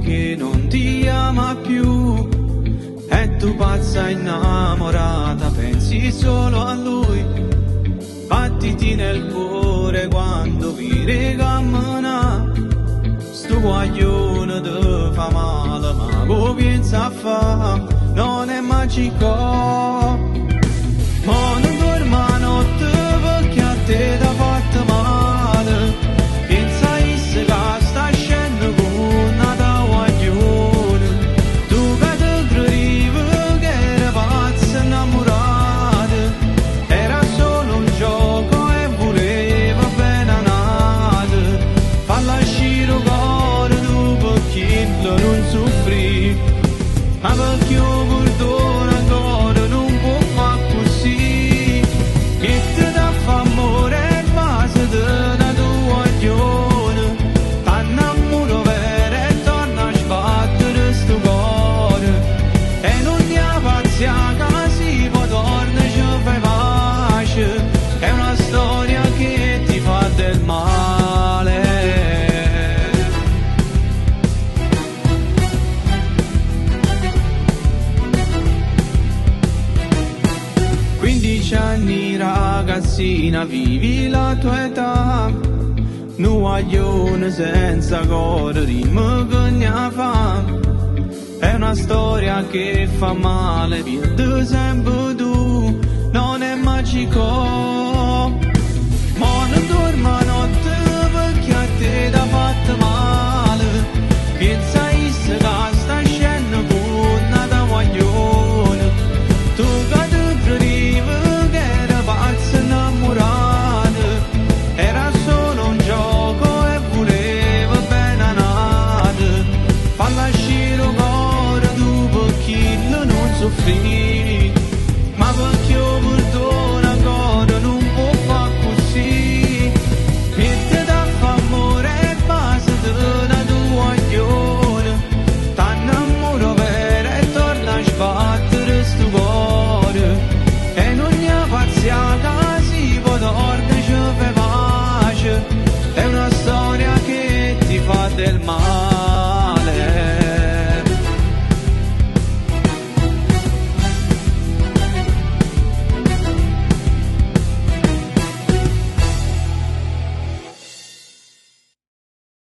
che non ti ama più e tu pazza innamorata pensi solo a lui. Battiti nel cuore quando vi regammana, sto guaglione ti fa male ma come pensa a fa non è magico. Ma non dorma a notte perché a te t'ha fatto male, pensa a essa che sta scendendo con una da guaglione. Tu che ti credevi che era pazza innamorata, era solo un gioco e voleva bene a nata. Falla uscire il cuore tu perché non soffri, ma perché io perdono ancora non può fare così. Che da fa amore e base da tua guaglione, t'annamoro vero e torna a sbattere sto cuore. E non ti pazzia che si può tornare ci fai pace, è una storia che ti fa del male. 15 anni ragazzina, vivi la tua età, un guaglione senza cuore, rima che ne fa. È una storia che fa male, pierde sempre tu, non è magico. Ma non dorma notte perché a te t'ha fatto male, pensa a essa che sta scendendo con una da guaglione. Tu che ti credevi che era pazza innamorata, era solo un gioco e voleva bene a nata. Falla uscire il cuore tu perché non soffri, ma perché io perdono ancora non può fare così. Mette da fa amore e base da tua guaglione, t'annamoro vero e torna a sbattere sto cuore. E non ne pazzia che si può tornare ci fai pace, è una storia che ti fa del male.